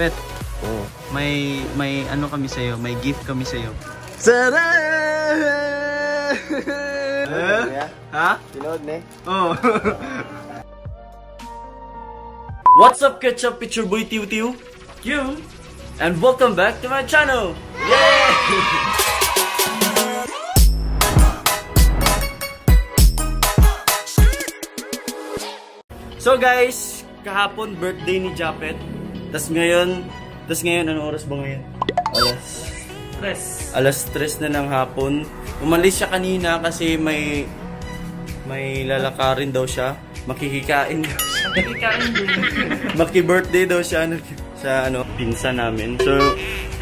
Japet. Oh. May ano kami sa'yo, may gift kami sa'yo. Sara! Ha? Tinood ne? Oh. What's up, Ketchup? It's your boy Tiu Tiu. You. And welcome back to my channel. Yay! So guys, kahapon birthday ni Japet. Tas ngayon, anong oras ba ngayon? Alas 3 na ng hapon. Umalis siya kanina kasi may lalakarin daw siya. Makikikain daw siya. Maki-birthday daw siya sa pinsan namin. So,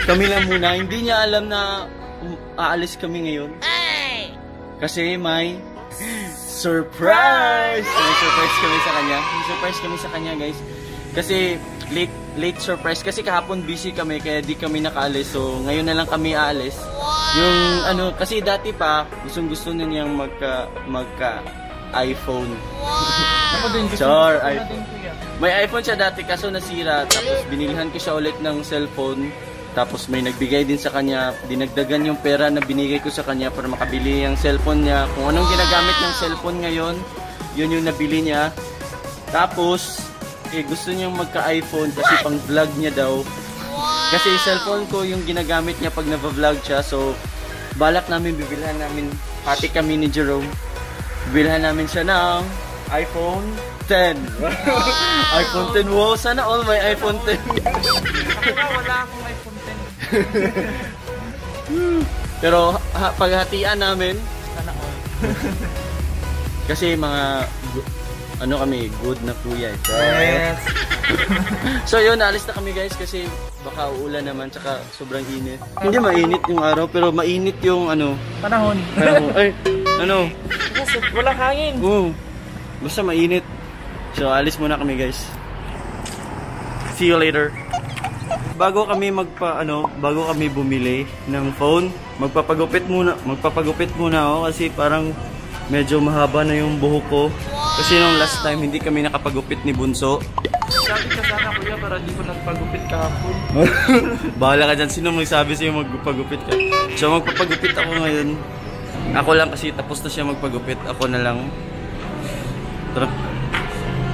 kami lang muna. Hindi niya alam na aalis kami ngayon. Kasi may surprise! May surprise kami sa kanya. May surprise kami sa kanya, guys. Kasi late surprise. Kasi kahapon busy kami kaya di kami nakaalis. So, ngayon na lang kami aalis. Yung kasi dati pa, gusto na niyang magka iPhone. Ako din, Sure, iPhone. May iPhone siya dati kaso nasira. Tapos binilhan ko siya ulit ng cellphone. Tapos may nagbigay din sa kanya. Dinagdagan yung pera na binigay ko sa kanya para makabili yung cellphone niya. Kung anong ginagamit ng cellphone ngayon, yun yung nabili niya. Tapos, gusto niyang magka-iPhone kasi pang vlog niya daw. Kasi cellphone ko yung ginagamit niya pag nava-vlog siya. So, balak namin, bibilhan namin, pati kami ni Jerome. Bibilhan namin siya ng iPhone 10. iPhone 10, wow, sana all may iPhone 10. Wala akong iPhone 10. Pero paghatian namin, Sana all. kasi mga kami, good na kuya. Yes. So yun, naalis na kami guys kasi baka uulan naman tsaka sobrang init. Hindi mainit yung araw pero mainit yung Panahon. ay, Kasi walang hangin. basta mainit. So alis muna kami guys. See you later. Bago kami bumili ng phone, magpapagupit muna ako kasi parang medyo mahaba na yung buhok ko. Kasi nung last time hindi kami nakapagupit ni Bunso. Sabi ka sana kuya para di ko nagpagupit kahapon. Bahala ka dyan, sino magsabi sa'yo magpagupit ka? So magpapagupit ako ngayon. Ako lang kasi tapos na siya magpagupit. Ako na lang. Tara.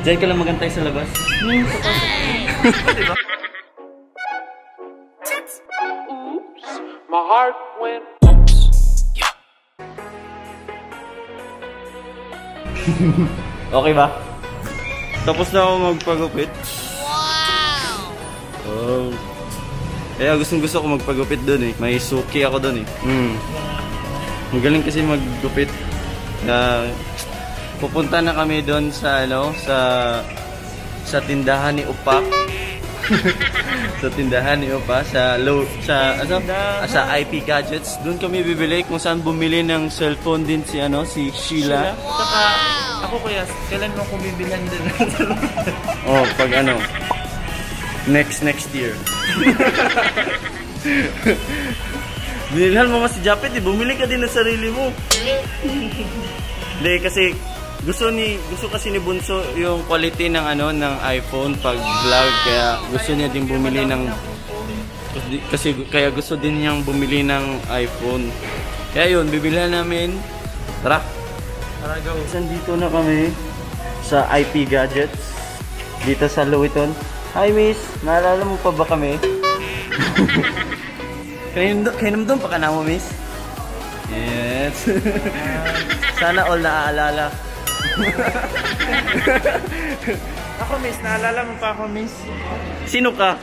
Diyan ka lang magantay sa labas. Diba? Oops, my heart went Okay ba? Tapos na ako magpagupit. Wow! Oh. Kaya gusto ko magpagupit doon eh. May suki ako doon eh. Magaling kasi maggupit. Pupunta na kami doon sa sa tindahan ni Upak. Sa tindahan ni Upa sa IP Gadgets. Doon kami bibili kung saan bumili ng cellphone din si Sheila. Saka ako kuya, kailan mo ko bibilhan din? Pag next year. Binilhan mo mas si Japet, bumili ka din ng sarili mo. Hindi kasi gusto kasi ni Bunso yung quality ng ng iPhone pag vlog, kaya gusto niya din bumili ng kaya gusto din niyang bumili ng iPhone. Kaya yun, bibilhan namin. Tara. Tara, go. Dito na kami sa IP Gadgets dito sa Lewiton. Hi miss, naalala mo pa ba kami? Kainom doon pa ka na mo miss? Yes. Sana all naaalala. Ako miss, naalala mo pa ako miss? Sino ka?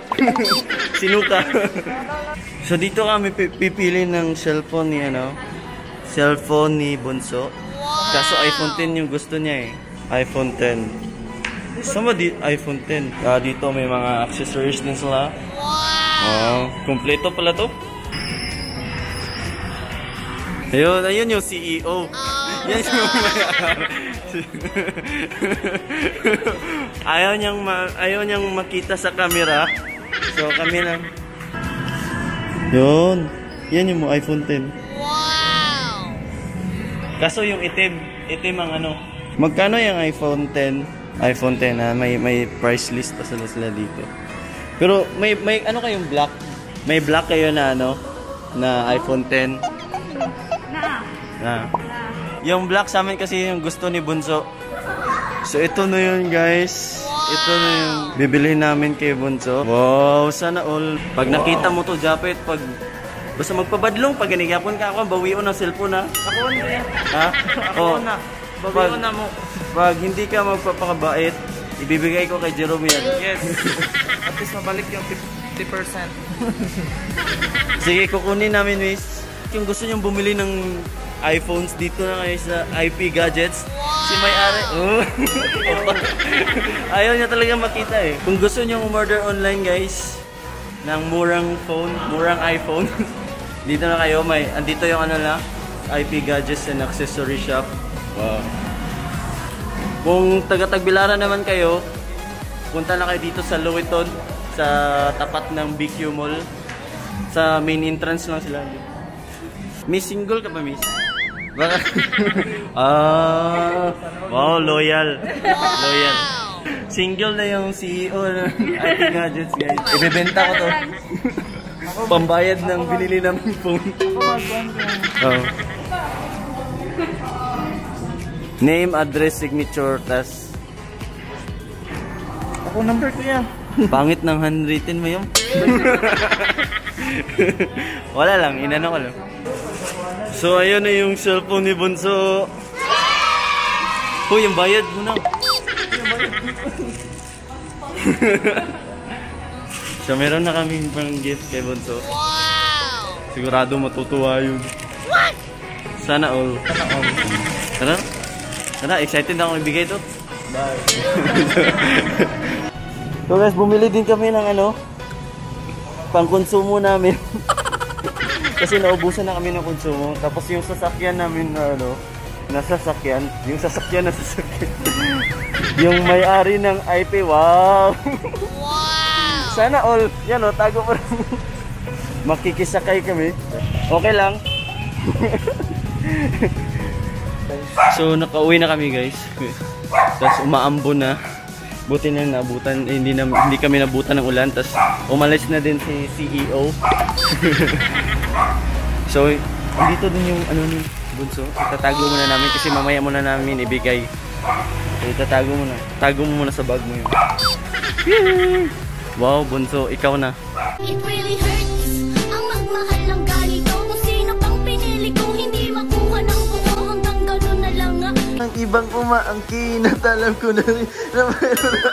Sino ka? So dito kami pipili ng cellphone ni Bunso. Kaso iPhone 10 yung gusto niya eh. iPhone 10. Sama iPhone 10. Dito may mga accessories din sila. Kompleto pala to. Ayun yung CEO. Yan yung ayaw niyang makita sa camera. So kami lang. Yan yung iPhone 10. Kaso yung itim ang Magkano yung iPhone 10? iPhone 10 may price list pa sila dito. Pero may ano kayong black? May black kayo na ano? Na iPhone 10? Na. Yung black sa amin kasi yung gusto ni Bunso. So ito na yun guys. Ito na yung bibilihin namin kay Bunso. Wow, sana all. Pag nakita mo to, Japet, pag basta magpabadlong, pag ganigapon ka ako, bawion ng cellphone ha. Ako na. Ha? Ako na. Bawion na mo. Pag hindi ka magpapakabait, ibibigay ko kay Jerome yan. Yes. At least mabalik yung 50%. Sige, kukunin namin, miss. Kung gusto nyong bumili ng iPhones, dito na kayo sa IP Gadgets. Si may-ari. Ayaw niya talaga makita eh. Kung gusto nyong umorder online, guys, ng murang phone, murang iPhone, dito na kayo. Andito yung ano na, IP Gadgets and Accessory Shop. Wow. Kung taga-Tagbilaran naman kayo, punta na kayo dito sa Loweton, sa tapat ng BQ Mall. Sa main entrance lang sila. Miss, single ka ba, miss? Baka... wow, loyal. Loyal. Single na yung CEO ng IP Gadgets, guys. Ibebenta ko to. Pambayad ng binili namin phone. Oh. Name, address, signature, tas... Ako number ko yan. Pangit ng handwritten mo yun. Wala lang, inano ko lang. So, ayun na yung cellphone ni Bunso. Hoy, yung bayad mo na. So, meron na kami pang gift kay Bunso. Sigurado matutuwa yun. Sana all. Tara. Tara, excited na akong ibigay ito. Bye. So guys, bumili din kami ng ano, pang-konsumo namin. Kasi naubusan na kami ng konsumo. Tapos yung sasakyan namin na ano, nasasakyan. Yung sasakyan na sasakyan. Yung may-ari ng IP, wow! Sana all. Yan o, tago pa rin. Makikisakay kami. Okay lang. So, nakauwi na kami guys. Tapos umaambon na. Buti na nabutan, hindi kami nabutan ng ulan. Tapos umalis na din si CEO. So, dito din yung ano ni Bunso. Itatago muna namin kasi mamaya muna namin ibigay. So, itatago muna. Tago mo muna sa bag mo yun. Wow, Bunso, ikaw na. It really hurts ang magmahal ng ganito. Kung sino pang pinili kong hindi makuha ng buo hanggang gano'n na lang nga. Ang ibang umaangkin at alam ko na rin na mayroon na.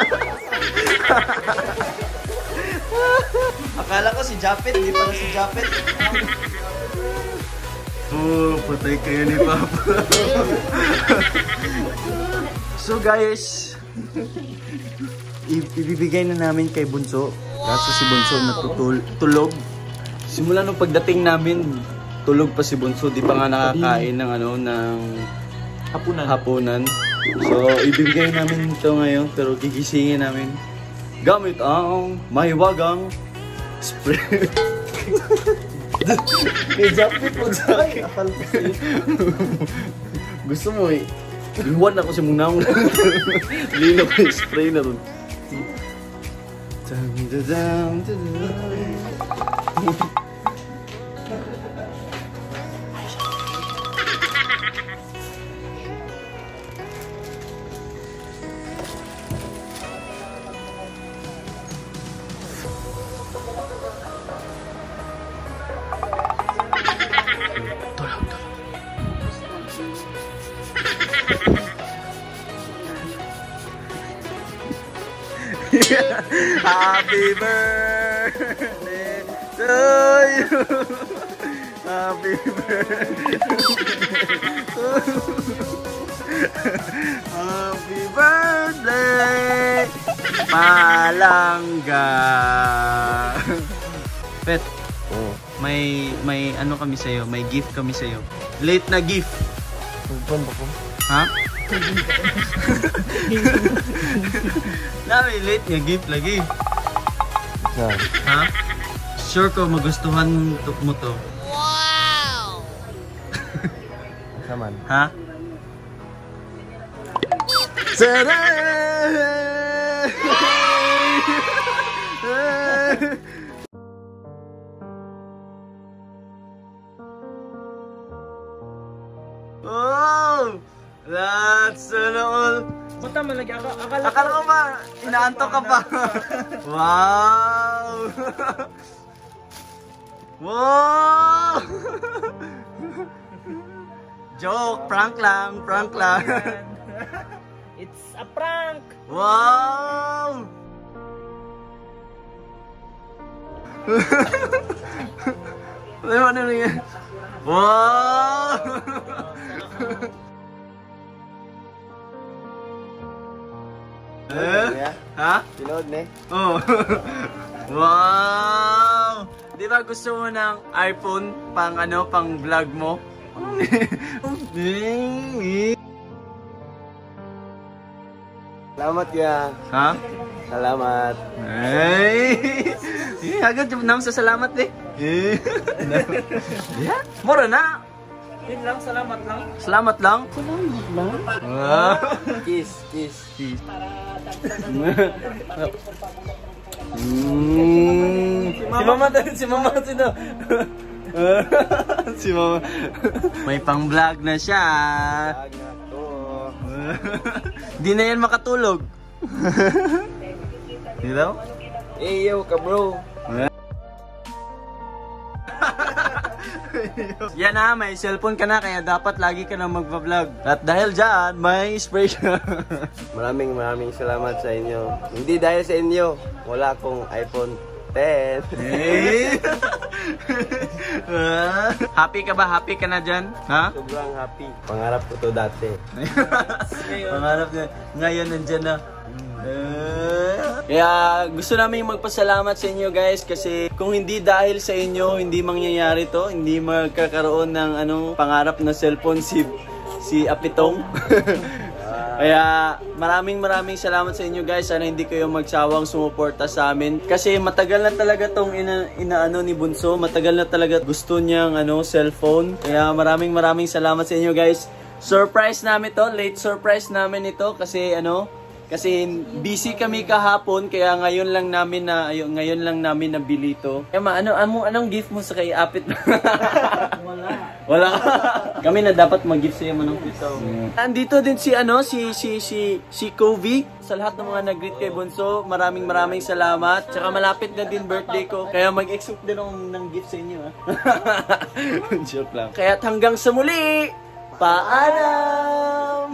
Akala ko si Japet, hindi pala si Japet. Oh, patay kayo ni Papa. So guys, ibibigay na namin kay Bunso. Kaso si Bunso natutulog. Simula nung pagdating namin, tulog pa si Bunso. Di pa nga nakakain ng ano, ng hapunan. So, ibibigay namin ito ngayon, pero gigisingin namin gamit ang mahiwagang spray. May Japet po sa akin. Gusto mo eh. Iwan ako si Munang. Lino ko yung spray na rin. Happy birthday to you. Happy birthday to you. Happy birthday, Palangga. Pet, oh, may ano kami sa'yo, may gift kami sa'yo. Late na gift. Ha? May late nga gift lagi. Ha? Sure ko magustuhan mo to. Wow! Naman. Ha? Sarah! Oh! That's all. Ba't naman lagi? Akala Akala ko ba, inaantok ka pa? Wow! Wow! Joke, prank lang, prank lang. It's a prank! Wow! Ano yan? Wow! Ha? Pinod ne? Oh. Wow! Di ba gusto mo ng iPhone pang ano, pang vlog mo? Salamat ya. Ha? Salamat. Ay! Agad yung nam sa salamat eh. Yeah. Mura na. Yun lang, salamat lang. Salamat lang. Wow. Kiss, kiss. Si Mama din, si Mama sino? Si Mama. May pang-vlog na siya. Tag na to. Di na yan makatulog. Di daw? Eh, yo ka bro. Yan na, may cellphone ka na kaya dapat lagi ka na magpa-vlog. At dahil dyan, may spray ka. Maraming salamat sa inyo. Hindi dahil sa inyo, wala akong iPhone 10. Happy ka ba? Happy ka na dyan? Ha? Sobrang happy. Pangarap ko to dati. Pangarap na. Ngayon nandyan na. Kaya gusto namin magpasalamat sa inyo guys kasi kung hindi dahil sa inyo hindi mangyayari to, hindi magkakaroon ng pangarap na cellphone si Apitong. Kaya maraming salamat sa inyo guys. Sana hindi kayo magsawang sumuporta sa amin kasi matagal na talaga tong inaano ni Bunso, matagal na talaga gusto niyang cellphone. Kaya maraming salamat sa inyo guys. Surprise namin to, late surprise namin ito kasi kasi busy kami kahapon kaya ngayon lang namin nabili ito. Kaya anong gift mo sa kay Apit? Wala. Kami na dapat mag-gift sa iyo manong ito. Andito din si Kovi sa lahat ng mga nag-greet kay Bunso. Maraming salamat. Tsaka malapit na din birthday ko. Kaya mag-expect din ako ng gift sa inyo. Joke lang. Kaya hanggang sa muli. Paalam.